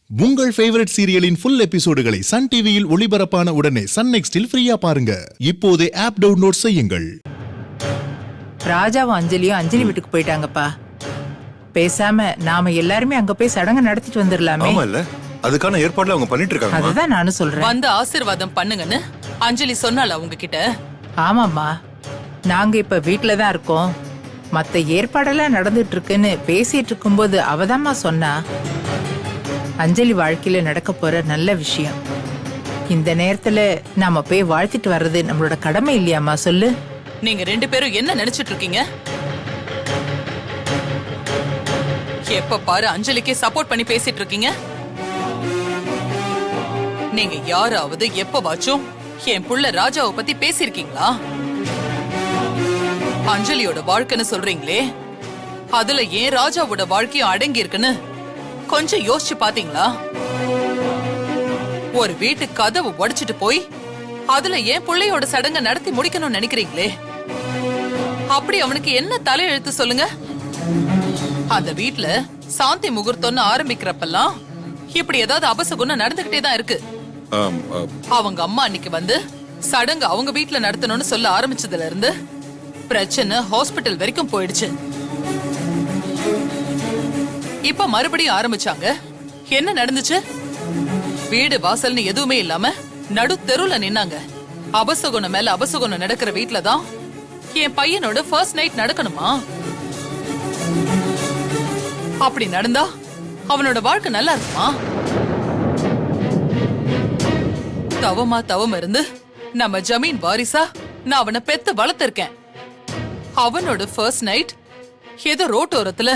உங்கள் favourite சீரியலின் full எபிசோடுகளை Sun டிவியில் ஒளிபரப்பான உடனே சன் நெக்ஸ்டில் ஃப்ரீயா பாருங்க. இப்போதே ஆப் டவுன்லோட் செய்யுங்கள். ராஜாவும் அஞ்சலியும் அஞ்சலி வீட்டுக்கு போயிட்டாங்கப்பா. பேசாம நாம எல்லாருமே அங்க போய் சடங்கு நடத்திட்டு வந்துடலாமே. ஆமா இல்ல, அதுக்கான ஏற்பாடுல அவங்க பண்ணிட்டு இருக்காங்க. அதுதான் நானும் சொல்றேன். வந்து ஆசீர்வாதம் பண்ணுங்கன்னு அஞ்சலி சொன்னால அவங்க கிட்ட. ஆமாம்மா, நாங்க இப்ப வீட்டுல தான் இருக்கோம். மத்த ஏற்பாடெல்லாம் நடந்துட்டு இருக்குன்னு பேசிட்டு இருக்கும்போது அவதாம்மா சொன்னா, அஞ்சலி வாழ்க்கையில நடக்க போற நல்ல விஷயம். இந்த நேரத்துல நாம போய் வாழ்த்திட்டு வர்றது நம்மளோட கடமை இல்லையாம்மா? சொல்லு. நீங்க ரெண்டு பேரும் என்ன நினைச்சிட்டு இருக்கீங்க? எப்ப பாரு அஞ்சலிக்கே சப்போர்ட் பண்ணி பேசிட்டு இருக்கீங்க. நீங்க யாராவது எப்பவாச்சும் என் புள்ள ராஜாவை பத்தி பேசிருக்கீங்களா? அஞ்சலியோட வாழ்க்கைன்னு சொல்றீங்களே, அதுல ஏன் ராஜாவோட வாழ்க்கையும் அடங்கி இருக்குன்னு கொஞ்சம் யோசிச்சு பாத்தீங்களா? ஒரு வீட்டு கதவு உடைச்சிட்டு போய் அதுல ஏன் பிள்ளையோட சடங்கை நடத்தி முடிக்கணும்னு நினைக்கிறீங்களே, அப்படி அவனுக்கு என்ன தலையெழுத்து சொல்லுங்க? அந்த வீட்டுல சாந்தி முகூர்த்தம்னு ஆரம்பிக்கிறப்பெல்லாம் இப்படி ஏதாவது அபசகுணம் நடந்துகிட்டே தான் இருக்கு. அவங்க அம்மா அன்னைக்கு வந்து சடங்கு அவங்க வீட்டுல நடத்தணும்னு சொல்ல ஆரம்பிச்சதுல இருந்து பிரச்சனை ஹாஸ்பிட்டல் வரைக்கும் போயிடுச்சு. இப்ப மறுபடியும் ஆரம்பிச்சாங்க. என்ன நடந்துச்சு? வீடு வாசல்னு எதுவுமே இல்லாம நடு தெருல நின்னாங்க. அபசகுணம் மேல அபசகுணம் நடக்கிற வீட்டுலதான் என் பையனோட ஃபர்ஸ்ட் நைட் நடக்கணுமா? அப்படி நடந்தா அவனோட வாழ்க்கை நல்லா இருக்குமா? தவம் இருந்து நம்ம ஜமீன் வாரிசா நான் அவனை பெத்து வளர்த்திருக்கேன். அவனோட ஃபர்ஸ்ட் நைட் ஏதோ ரோட்டோரத்துல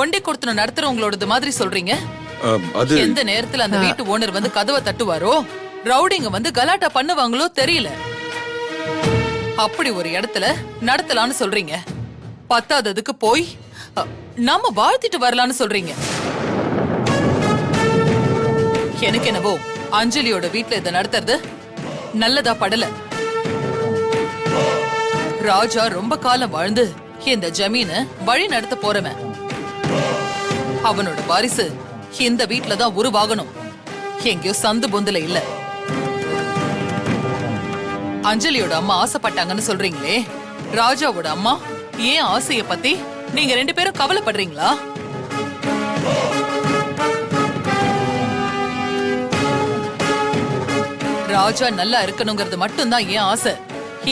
ஒண்டி கொடுத்து நடத்துறவங்களோட மாதிரி சொல்றீங்க. எந்த நேரத்துல அந்த வீட்டு ஓனர் வந்து கதவை தட்டுவாரோ, ரவுடிங்க வந்து கலாட்டா பண்ணுவாங்களோ தெரியல. அப்படி ஒரு இடத்துல நடத்தலான்னு சொல்றீங்க. பத்தாததுக்கு போய் நாம வாழ்த்திட்டு வரலான்னு சொல்றீங்க. எனக்கு என்னவோ அஞ்சலியோட வீட்டுல இதை நடத்துறது நல்லதா படல. ராஜா ரொம்ப காலம் வாழ்ந்து இந்த ஜமீன வழி நடத்த போறவன். அவனோட வாரிசு இந்த வீட்டுலதான் உருவாகணும், எங்கேயோ சந்து பொந்துல இல்ல. அஞ்சலியோட அம்மா ஆசைப்பட்டாங்கன்னு சொல்றீங்களே, ராஜாவோட அம்மா ஏன் ஆசைய பத்தி நீங்க ரெண்டு பேரும் கவலைப்படுறீங்களா? ராஜா நல்லா இருக்கணுங்கிறது மட்டும்தான் ஏன் ஆசை.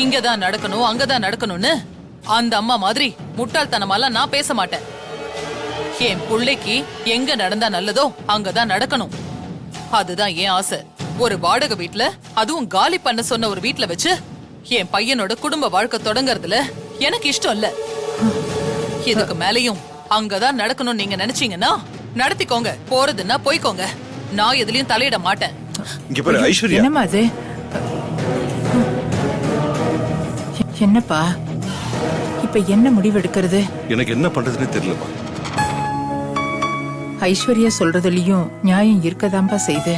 இங்கதான் நடக்கணும் அங்கதான் நடக்கணும்னு அந்த அம்மா மாதிரி முட்டாள்தனமாலாம் நான் பேச மாட்டேன். என் பிள்ளைக்கு எங்க நடந்தா நல்லதோ அங்கதான் நடக்கணும், அதுதான் என் ஆசை. ஒரு வாடகை வீட்டுல, அதுவும் காலி பண்ண சொன்ன ஒரு வீட்டுல வச்சு என் பையனோட குடும்ப வாழ்க்கை தொடங்கறதுல எனக்கு இஷ்டம் இல்ல. இதுக்கு மேலையும் அங்கதான் நடக்கணும் நீங்க நினைச்சீங்கன்னா நடத்திக்கோங்க, போறதுன்னா போய்க்கோங்க. நான் எதுலயும் தலையிட மாட்டேன். என்னம்மா அது? என்னப்பா இப்ப என்ன முடிவு எடுக்கிறது? எனக்கு என்ன பண்றதுன்னு தெரியலப்பா. ஐஸ்வர்யா சொல்றதுலயும் நியாயம் இருக்கதாம்பா செய்து.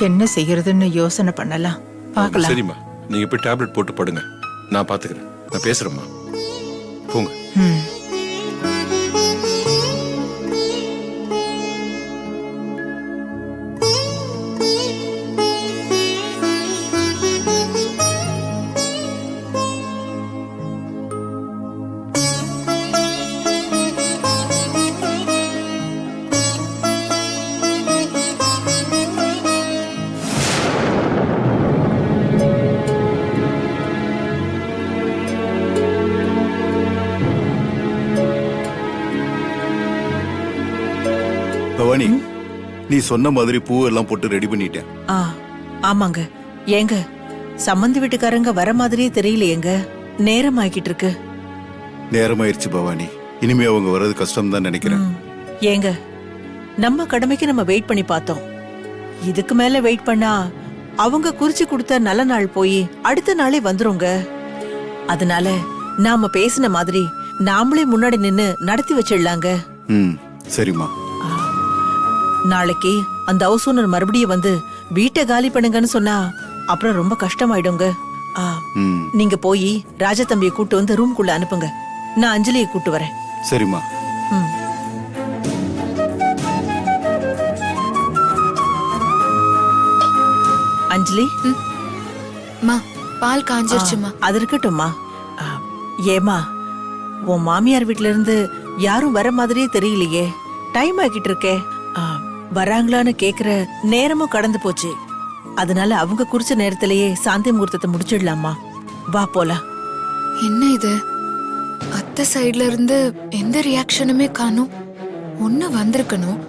என்ன செய்யறதுன்னு யோசனை பண்ணலாம், பாக்கலாம். சரிம்மா, நீங்க போய் டேப்லெட் போட்டு படுங்க, நான் பாத்துக்கிறேன். நான் பேசுறேம்மா, போங்க. பவானி, நீ சொன்ன மாதிரி பூ எல்லாம் போட்டு ரெடி பண்ணிட்டேன். ஆமாங்க. ஏங்க சம்பந்தி வீட்டுக்காரங்க வர மாதிரியே தெரியல. ஏங்க நேரம் ஆகிட்டு இருக்கு. நேரமாயிருச்சு பவானி, இனிமே அவங்க வர்றது கஷ்டம் தான் நினைக்கிறேன். ஏங்க நம்ம கடமைக்கு நம்ம வெயிட் பண்ணி பார்த்தோம். இதுக்கு மேல வெயிட் பண்ணா அவங்க குறிச்சு கொடுத்த நல்ல நாள் போய் அடுத்த நாளே வந்துருங்க. அதனால நாம பேசின மாதிரி நாமளே முன்னாடி நின்னு நடத்தி வச்சிடலாங்க. சரிம்மா. நாளைக்கு அந்த ஹவுஸ் ஓனர் மறுபடியும் வந்து வீட்டை காலி பண்ணுங்கன்னு சொன்னா அப்புறம் ரொம்ப கஷ்டமாயிடுங்க. நீங்க போய் ராஜா தம்பியை கூட்டு வந்து ரூம்குள்ள அனுப்புங்க. நான் அஞ்சலியை கூட்டு வரேன். சரிம்மா. அஞ்சலி மா பால் காஞ்சிருச்சுமா. அது இருக்கட்டும்மா. ஆ, ஏம்மா உன் மாமியார் வீட்ல இருந்து யாரும் வர மாதிரியே தெரியலையே. டைம் ஆகிட்டு இருக்கே. வராங்களான்னு கேக்குற நேரமும் கடந்து போச்சு. அதனால அவங்க குறிச்ச நேரத்திலேயே சாந்தி முகூர்த்தத்தை முடிச்சிடலாமா. வா போலாம். என்ன இது, அத்தை சைடுல இருந்து எந்த ரியாக்ஷனுமே காணும். ஒண்ணு வந்திருக்கணும்,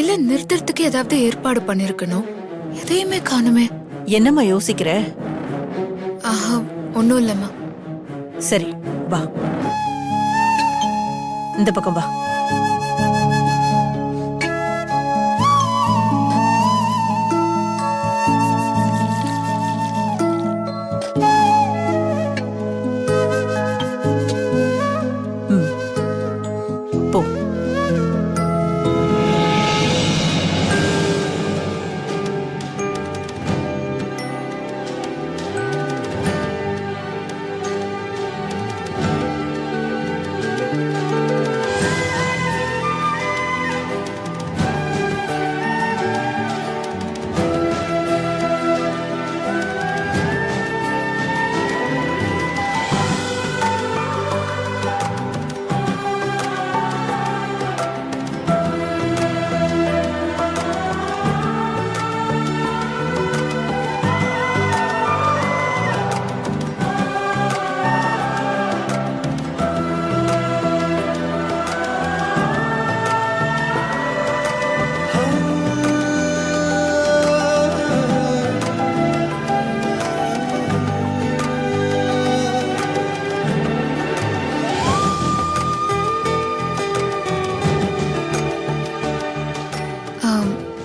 இல்ல நிறுத்துறதுக்கு ஏதாவது ஏற்பாடு பண்ணிருக்கணும். எதையுமே காணுமே. என்னம்மா யோசிக்கிற? ஆஹா, ஒண்ணும் இல்லம்மா. சரி வா, இந்த பக்கம் வா. போ.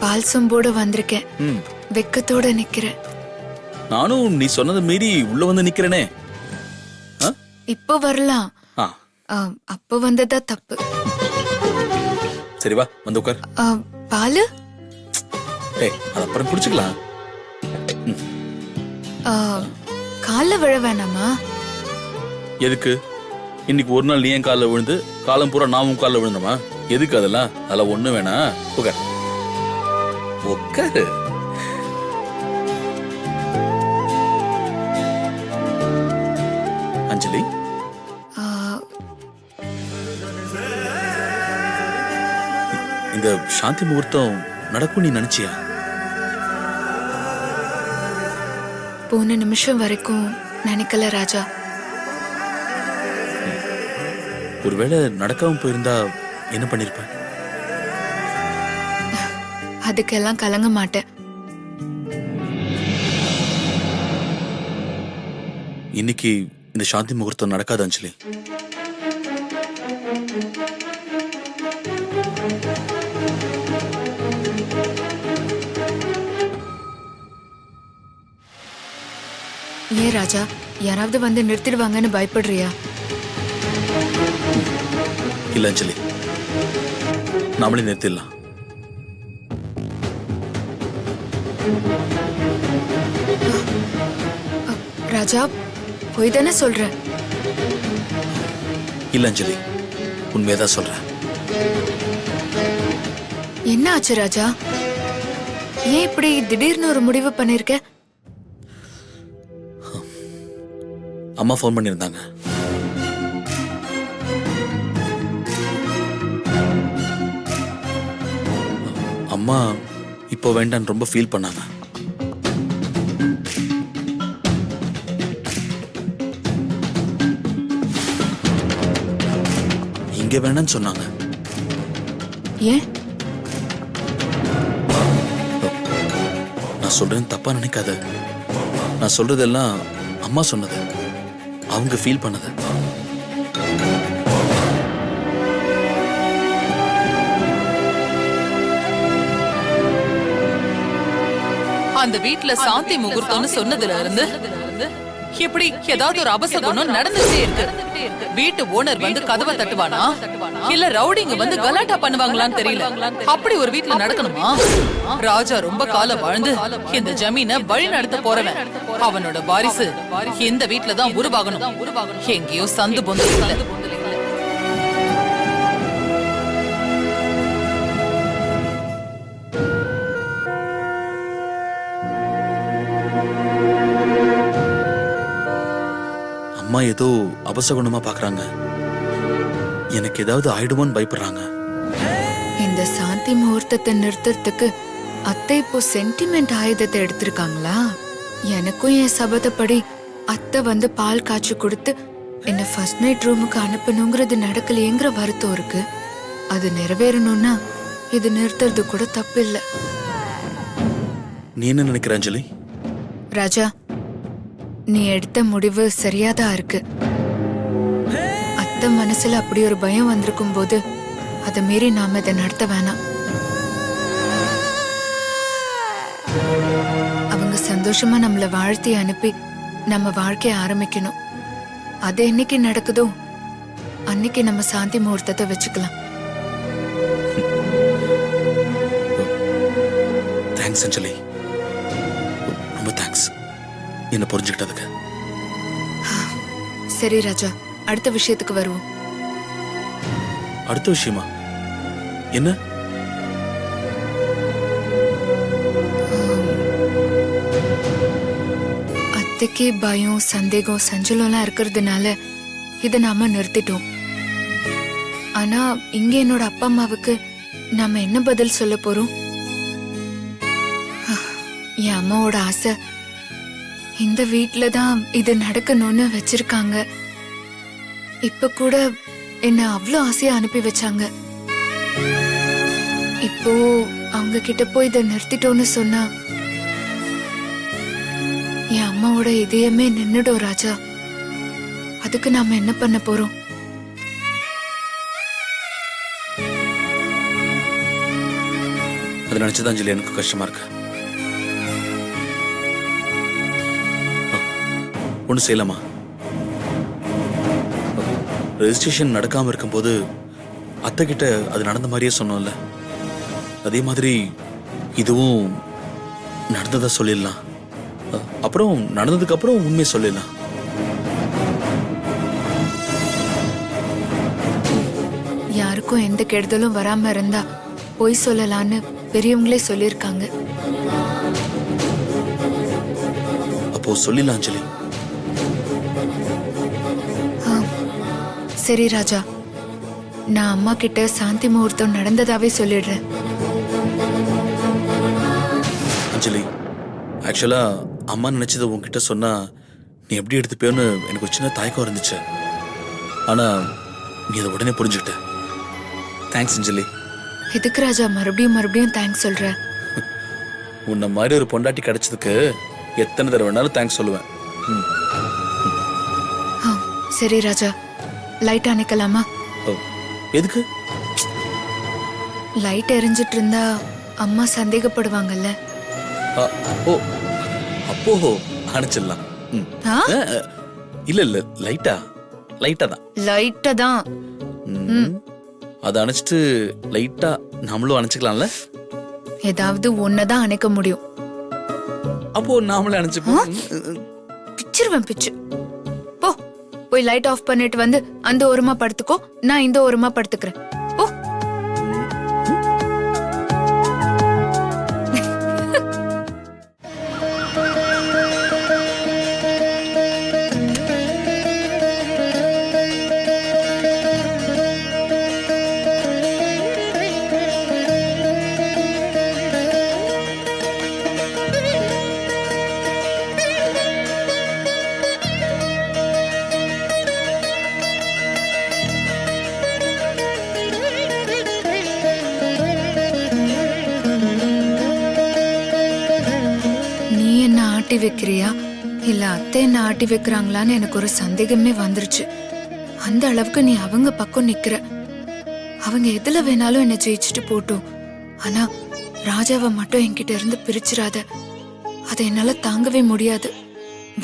பால் சொம்போட வந்திருக்கேன். வெக்கத்தோட நிக்கிறேன். நானும் நீ சொன்னதை மீறி உள்ள வந்து நிக்கிறேனே. இப்போ வரலாம். அப்ப வந்ததா தப்பு. சரி வா, வந்து உட்கார். பாலு அது அப்புறம் குடிச்சுக்கலாம். கால்ல விழ வேணாமா? எதுக்கு? இன்னைக்கு ஒரு நாள் நீ என் காலில் விழுந்து காலம் பூரா நான் உன் காலில் விழுந்தமா? எதுக்கு அதெல்லாம்? அதெல்லாம் ஒண்ணு வேணா. உட்கார் உட்காரு. அஞ்சலி, இந்த சாந்தி முகூர்த்தம் நடக்கும் நீ நினைச்சியா? போன நிமிஷம் வரைக்கும் நினைக்கல ராஜா. ஒருவேளை நடக்காம போயிருந்தா என்ன பண்ணிருப்ப? அதுக்கெல்லாம் கலங்க மாட்டேன். இன்னைக்கு இந்த சாந்தி முகூர்த்தம் நடக்காது அஞ்சலி. ஏன் ராஜா, யாராவது வந்து நிறுத்திடுவாங்கன்னு பயப்படுறியா? இல்ல அஞ்சலி, நாமளே நிறுத்திடலாம். ராஜா, போய் தானே சொல்றேன். இல்ல அஞ்சலி, உண்மையதான் சொல்றேன். என்ன ஆச்சு ராஜா? ஏன் இப்படி திடீர்னு ஒரு முடிவு பண்ணிருக்க? அம்மா ஃபோன் பண்ணியிருந்தாங்க. அம்மா இப்போ வேண்டான்னு ரொம்ப ஃபீல் பண்ணாங்க. இங்க வேணான்னு சொன்னாங்க. ஏன்? நான் சொல்றேன் தப்பா நினைக்காத. நான் சொல்றதெல்லாம் அம்மா சொன்னது, அவங்க ஃபீல் பண்ணது. அந்த வீட்ல சாந்தி முகூர்த்தம்னு சொன்னதுல இருந்து இப்படி ஏதாவது ஒரு அபசகுணம் நடந்துட்டே இருக்கு. வீட்டு ஓனர் வந்து கதவை தட்டுவானா, இல்ல ரவுடிங்க வந்து கலாட்டா பண்ணுவாங்களான்னு தெரியல. அப்படி ஒரு வீட்ல நடக்கணுமா? ராஜா ரொம்ப காலம் வாழ்ந்து இந்த ஜமீனை வழி நடத்த போறவன். அவனோட வாரிசு இந்த வீட்ல தான் உருவாகணும். எங்கேயோ சந்து பொந்து இல்ல. அம்மா ஏதோ அபசகுணமா பாக்குறாங்க. எனக்கு ஏதாவது ஆயிடுமோன்னு பயப்படுறாங்க. இந்த சாந்தி முகூர்த்தத்தை நிறுத்துறதுக்கு அத்தை இப்போ சென்டிமெண்ட் ஆயுதத்தை எடுத்திருக்காங்களா? எனக்கும் என் சபதப்படி அத்தை வந்து பால் காய்ச்சி கொடுத்து என்ன ஃபர்ஸ்ட் நைட் ரூமுக்கு அனுப்பணுங்கிறது நடக்கலையேங்கிற வருத்தம் இருக்கு. அது நிறைவேறணும்னா இது நிறுத்துறது கூட தப்பு இல்ல. நீ என்ன நினைக்கிற அஞ்சலி? ராஜா, நீ எடுத்த முடிவு சரியாதான் இருக்கு. அத்தை மனசுல அப்படி ஒரு பயம் வந்திருக்கும் போது அதை மீறி நாம இதை நடத்த வேணாம். அவங்க சந்தோஷமா நம்மள வாழ்த்தி அனுப்பி நம்ம வாழ்க்கைய ஆரம்பிக்கணும். அது என்னைக்கு நடக்குதோ அன்னைக்கு நம்ம சாந்தி முகூர்த்தத்தை வச்சுக்கலாம். தேங்க்ஸ் அஞ்சலி, ரொம்ப தேங்க்ஸ் என்ன புரிஞ்சுக்கிட்டதுக்கு. சரி ராஜா, அடுத்த விஷயத்துக்கு வருவோம். அடுத்த விஷயமா என்ன? அத்தைக்கு பயம், சந்தேகம், சஞ்சலம்லாம் இருக்கிறதுனால இதை நாம நிறுத்திட்டோம். ஆனா இங்க என்னோட அப்பா அம்மாவுக்கு நாம என்ன பதில் சொல்ல போறோம்? என் அம்மாவோட ஆசை இந்த வீட்ல தான் இது நடக்கணும்னு வச்சிருக்காங்க. இப்ப கூட என்ன அவ்வளவு ஆசையா அனுப்பி வச்சாங்க. இப்போ அவங்க கிட்ட போய் இதை நிறுத்திட்டோன்னு சொன்னா என் அம்மாவோட இதயமே நின்னுடும் ராஜா. அதுக்கு நாம என்ன பண்ண போறோம்? அதை நினைச்சதான் அஞ்சலி எனக்கு கஷ்டமா இருக்கு. ஒண்ணு செய்யலாமா? ரெஜிஸ்ட்ரேஷன் நடக்காம இருக்கும்போது அத்தை கிட்ட அது நடந்த மாதிரியே சொன்னோம்ல, அதே மாதிரி இதுவும் நடந்ததா சொல்லிடலாம். அப்புறம் நடந்ததுக்கு அப்புறம் உண்மையை சொல்லிடலாம். யாருக்கும் எந்த கெடுதலும் வராம இருந்தா பொய் சொல்லலான்னு பெரியவங்களே சொல்லிருக்காங்க. அப்போ சொல்லிடலாம் அஞ்சலி. சரி ராஜா, நான் அம்மா கிட்ட சாந்தி முகூர்த்தம் நடந்ததாவே சொல்லிடுறேன். அஞ்சலி, ஆக்சுவலா அம்மா நினைச்சதை உன்கிட்ட சொன்னா நீ எப்படி எடுத்துப்பேன்னு எனக்கு ஒரு சின்ன தயக்கம் இருந்துச்சு. ஆனா நீ அதை உடனே புரிஞ்சுக்கிட்ட. தேங்க்ஸ் அஞ்சலி. எதுக்கு ராஜா மறுபடியும் தேங்க்ஸ் சொல்ற? உன்ன மாதிரி ஒரு பொண்டாட்டி கிடைச்சதுக்கு எத்தனை தடவை வேணாலும் தேங்க்ஸ் சொல்லுவேன். சரி ராஜா, லைட் அணைக்கலாமா? எதுக்கு? லைட் எரிஞ்சிட்டு இருந்தா அம்மா சந்தேகப்படுவாங்கல்ல. ஓ, அப்போ அணைச்சிடலாம். இல்ல லைட்டா தான். லைட்டா தான். அதை அணைச்சிட்டு லைட்டா நம்மளும் அணைச்சிக்கலாம்ல. ஏதாவது ஒன்னதான் அணைக்க முடியும். அப்போ நாமளே அணைச்சுப்போம். பிச்சிருவேன் பிச்சு. போ, போய் லைட் ஆஃப் பண்ணிட்டு வந்து அந்த ஓரமா படுத்துக்கோ, நான் இந்த ஓரமா படுத்துக்கிறேன். போ. ஆட்டி வைக்கிறியா இல்ல அத்தை என்ன ஆட்டி வைக்கிறாங்களான்னு எனக்கு ஒரு சந்தேகமே வந்துருச்சு. அந்த அளவுக்கு நீ அவங்க பக்கம் நிக்கிற. அவங்க எதுல வேணாலும் என்ன ஜெயிச்சுட்டு போட்டோம். ஆனா ராஜாவை மட்டும் என்கிட்ட இருந்து பிரிச்சிடாத. அதை என்னால தாங்கவே முடியாது.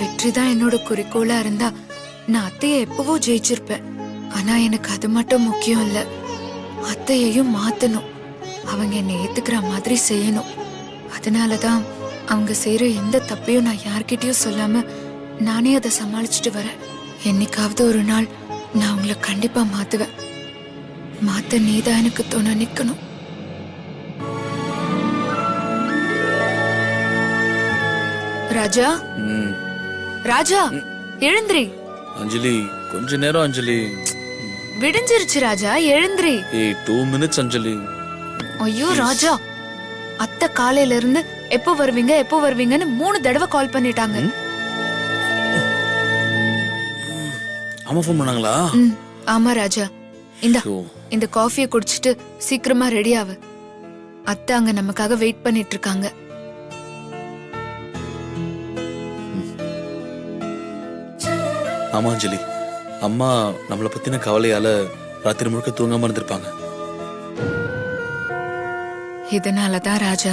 வெற்றிதான் என்னோட குறிக்கோளா இருந்தா நான் அத்தைய எப்பவோ ஜெயிச்சிருப்பேன். ஆனா எனக்கு அது மட்டும் முக்கியம் இல்ல. அத்தையையும் மாத்தணும். அவங்க என்னை ஏத்துக்கிற மாதிரி செய்யணும். அதனாலதான் அவங்க செய்யற எந்த தப்பையும் நான் யார்கிட்டயும் சொல்லாம நானே அதை சமாளிச்சுட்டு வரேன். என்னைக்காவது ஒரு நாள் நான் உங்களை கண்டிப்பா மாத்துவேன். மாத்த நீதான் எனக்கு துணை நிக்கணும். ராஜா, ராஜா எழுந்திரி. அஞ்சலி கொஞ்ச நேரம் அஞ்சலி. விடிஞ்சிருச்சு ராஜா, எழுந்திரி. ஏய் 2 minutes அஞ்சலி. ஐயோ ராஜா, அத்தை காலையில இருந்து எப்போ வருவீங்க எப்போ வருவீங்கன்னு 3 தடவை கால் பண்ணிட்டாங்க. அம்மா ஃபோன் பண்ணாங்களா? ஆமா ராஜா, இந்த காஃபியை குடிச்சிட்டு சீக்கிரமா ரெடி ஆகு. அத்தை அங்க நமக்காக வெயிட் பண்ணிட்டு இருக்காங்க. ஆமா அஞ்சலி, அம்மா நம்மளை பத்தின கவலையால ராத்திரி முழுக்க தூங்காம இருந்திருப்பாங்க. இதனாலதான் ராஜா,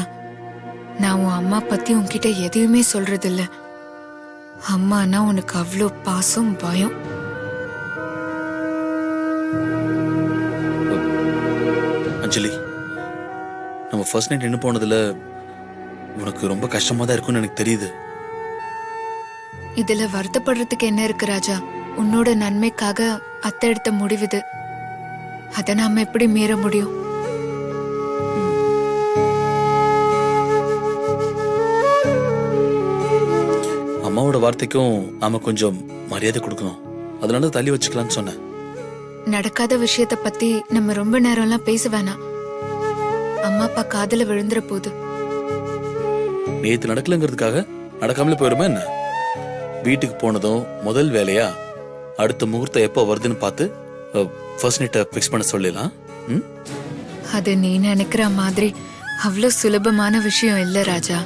நான் உன் அம்மா பத்தி உன்கிட்ட எதையுமே சொல்றது இல்ல. அம்மானா உனக்கு அவ்வளோ பாசம் பயம். அஞ்சலி, நம்ம ஃபர்ஸ்ட் நைட் நின்று போனதுல உனக்கு ரொம்ப கஷ்டமா தான் இருக்கும்னு எனக்கு தெரியுது. இதுல வருத்தப்படுறதுக்கு என்ன இருக்கு ராஜா? உன்னோட நன்மைக்காக அத்தை எடுத்த முடிவுது. அத நாம எப்படி மீற முடியும்? அம்மாவோட வார்த்தைக்கும் நாம கொஞ்சம் மரியாதை கொடுக்கணும். அதனால தள்ளி வச்சுக்கலாம்னு சொன்னேன். நடக்காத விஷயத்த பத்தி நம்ம ரொம்ப நேரம்லாம் பேச வேணாம். அம்மா அப்பா காதுல விழுந்துற போது. நேத்து நடக்கலங்கிறதுக்காக நடக்காமலே போயிருமா என்ன? வீட்டுக்கு போனதும் முதல் வேலையா அடுத்த முகூர்த்தம் எப்போ வருதுன்னு பார்த்து ஃபர்ஸ்ட் நைட்டை ஃபிக்ஸ் பண்ண சொல்லலாம். அது நீ நினைக்கிற மாதிரி அவ்வளவு சுலபமான விஷயம் இல்ல ராஜா.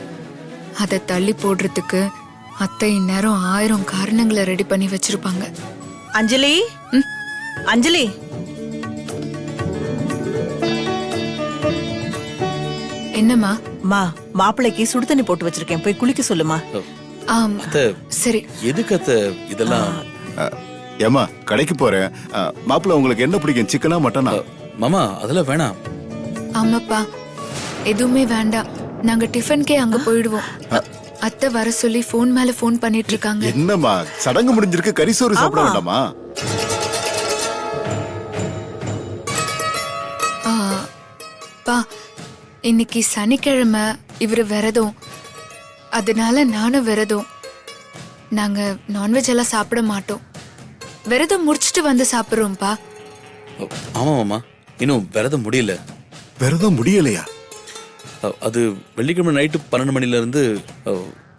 அதை தள்ளி போடுறதுக்கு அத்தை இந்நேரம் 1000 காரணங்களை ரெடி பண்ணி வச்சிருப்பாங்க. அஞ்சலி, அஞ்சலி, என்னம்மா? மாப்பிள்ளைக்கு சுடு தண்ணி போட்டு வச்சிருக்கேன், போய் குளிக்க சொல்லுமா. சரி. எதுக்கு அத்தை இதெல்லாம்? ஏமா கடைக்கு போறேன். மாப்பிள்ள உங்களுக்கு என்ன பிடிக்கும், சிக்கனா மட்டனா? மாமா அதெல்லாம் வேணாம். ஆமாப்பா, எதுவுமே வேண்டாம். நாங்க டிஃபனுக்கே அங்க போயிடுவோம். அத்தை வர சொல்லி போன் மேல போன் பண்ணிட்டு இருக்காங்க. என்னம்மா சடங்கு முடிஞ்சிருக்கு, கறிசோறு சாப்பிட வேண்டாமா? பா, இன்னைக்கு சனிக்கிழமை, இவரு விரதம். அதனால நானும் விரதம். நாங்க நான்வெஜ் எல்லாம் சாப்பிட மாட்டோம். விரதம் முடிச்சிட்டு வந்து சாப்பிடுறோம்ப்பா. ஆமா மாமா, இன்னும் விரதம் முடியல. விரதம் முடியலையா? அது வெள்ளிக்கிழமை நைட்டு 12 மணில இருந்து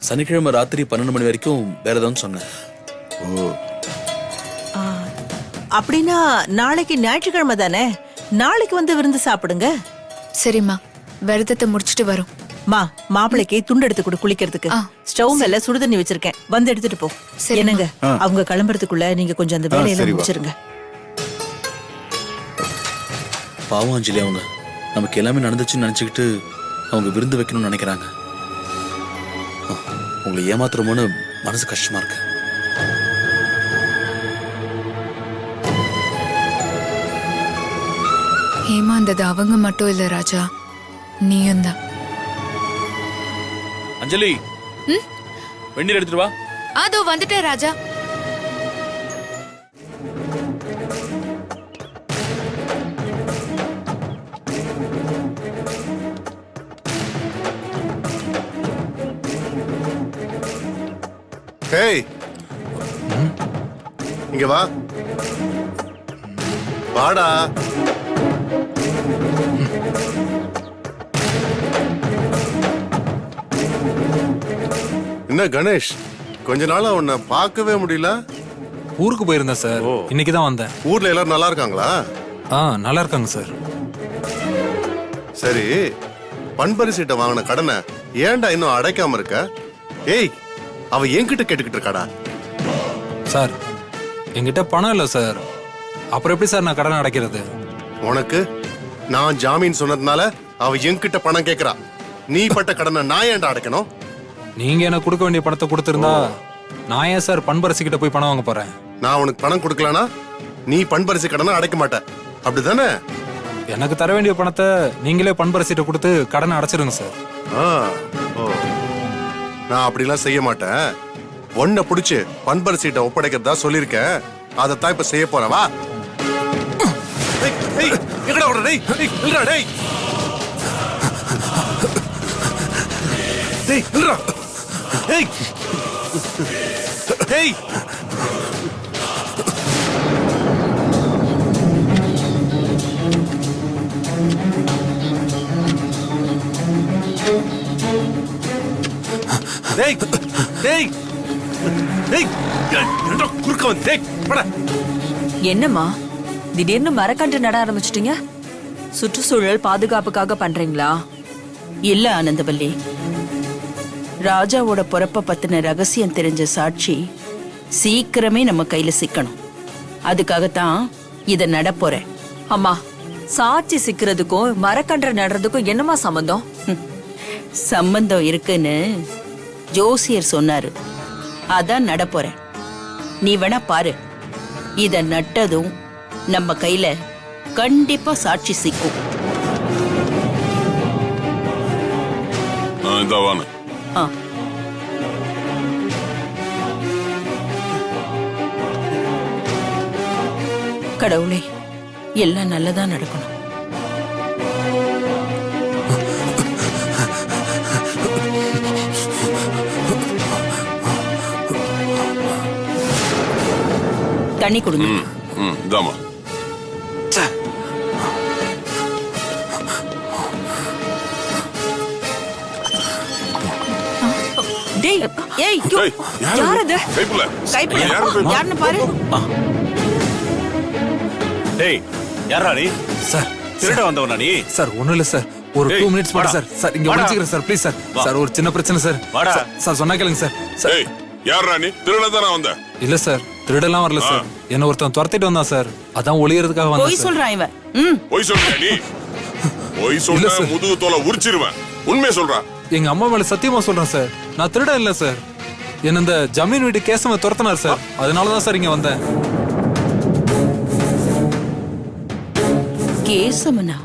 சனிக்கிழமை ராத்திரி 12 மணி வரைக்கும் விரதம்னு சொன்னேன். ஓ, அப்படின்னா நாளைக்கு ஞாயிற்றுக்கிழமை தானே, நாளைக்கு வந்து விருந்து சாப்பிடுங்க. சரிம்மா, விரதத்தை முடிச்சிட்டு வரோம். மாப்பிளைக்கு துண்டு எடுத்து கொடு குளிக்கிறதுக்கு. ஸ்டவ் மேல சுடு தண்ணி வச்சிருக்கேன், வந்து எடுத்துட்டு போ. என்னங்க, அவங்க கிளம்புறதுக்குள்ள நீங்க கொஞ்சம் அந்த வேலையெல்லாம் முடிச்சிருங்க. பாவம் அஞ்சலி, அவங்க நமக்கு எல்லாமே நடந்துச்சுன்னு நினைச்சுக்கிட்டு அவங்க விருந்து வைக்கணும்னு நினைக்கிறாங்க. உங்களை ஏமாத்துறோமோன்னு மனசு கஷ்டமா இருக்கு. ஏமாந்தது அவங்க மட்டும் இல்ல ராஜா, நீயும் தான். அஞ்சலி, வெந்நீர் எடுத்துட்டு வா. அதோ வந்துட்டேன் ராஜா. ஹேய், இங்க வா. வாடா. என்ன கணேஷ், கொஞ்ச நாளா உன்னை பார்க்கவே முடியல. ஊருக்கு போயிருந்தேன் சார், இன்னைக்கு தான் வந்தேன். ஊர்ல எல்லாரும் நல்லா இருக்காங்களா? நல்லா இருக்காங்க சார். சரி, பண்பரிசிட்ட வாங்கின கடனை ஏன்டா இன்னும் அடைக்காம இருக்க? ஏய், அவ என்கிட்ட கேட்டுக்கிட்டு இருக்காடா. சார், என்கிட்ட பணம் இல்லை சார், அப்புறம் எப்படி சார் நான் கடன் அடைக்கிறது? உனக்கு நான் ஜாமீன் சொன்னதுனால அவ என்கிட்ட பணம் கேக்குறா. நீ பட்ட கடனை நான் ஏன்டா அடைக்கணும்? நீங்க எனக்கு கொடுக்க வேண்டிய பணத்தை கொடுத்திருந்தா நான் ஏன் சார் பண்பரசி கிட்ட போய் பணம் வாங்க போறேன்? நான் உனக்கு பணம் கொடுக்கலனா நீ பண்பரிசி கடனை அடைக்க மாட்ட, அப்படிதானே? எனக்கு தர வேண்டிய பணத்தை நீங்களே பண்பரசிட்ட கொடுத்து கடனை அடைச்சிருங்க சார். நான் அப்படிலாம் செய்ய மாட்டேன். ஒன்ன புடிச்சு பண்பரிசிட்ட ஒப்படைக்கிறதா சொல்லிருக்கேன். அதைத்தான் இப்ப செய்ய போறேன். வா. எங்கடா ஓடுற? டேய் நில்றா. டேய் டேய் நில்றா. டேய் டேய் டேய் டேய் டேய் என்னடா குறுக்க வந்து டேய் பட என்னம்மா திடீர்னு மரக்கன்று நட ஆரம்பிச்சிட்டீங்க? சுற்றுச்சூழல் பாதுகாப்புக்காக பண்றீங்களா? இல்ல ஆனந்தவல்லி, ராஜாவோட பொறப்ப பத்தின ரகசியம் தெரிஞ்ச சாட்சி சீக்கிரமே நம்ம கையில சிக்கணும். அதுக்காகத்தான் இத நட போறேன். அம்மா, சாட்சி சிக்கிறதுக்கும் மரக்கன்று நடுறதுக்கும் என்னமா சம்பந்தம்? சம்பந்தம் இருக்குன்னு ஜோசியர் சொன்னாரு. அதான் நட போறேன். நீ வேணா பாரு. இத நட்டதும் நம்ம கையில கண்டிப்பா சாட்சி சிக்கும். ஆ. கடவுளே, எல்லாம் நல்லதா நடக்கணும். தண்ணி கொடுங்க. டேய், ஏய், யார் அது? கைப்புள்ள. யாருன்னு பாரு. டேய் யாரா நீ? சார் திருட வந்தவனா நீ? சார் ஒண்ணும் இல்ல சார், ஒரு 2 மினிட்ஸ் மட்டும் சார். சார் இங்க ஒளிஞ்சுக்கிறேன் சார், ப்ளீஸ் சார். சார் ஒரு சின்ன பிரச்சனை சார். சார் சொன்னா கேளுங்க சார். சார் யாரா நீ? திருடதானா வந்த? இல்ல சார், திருடெல்லாம் வரல சார். என்ன ஒருத்தன் துரத்திட்டு வந்தான் சார். அதான் ஒளியறதுக்காக வந்தேன். போய் சொல்றான் இவன். போய் சொல்ற நீ? போய் சொல்ற முதுகு தோலை உரிச்சிருவேன். உண்மை சொல்றா? எங்க அம்மா மேல சத்தியமா சொல்றேன் சார், நான் திருட இல்ல சார். என்ன இந்த ஜமீன் வீட்டு கேசம துரத்தினார் சார். அதனாலதான் சார் இங்க வந்தேன். கேசமனா?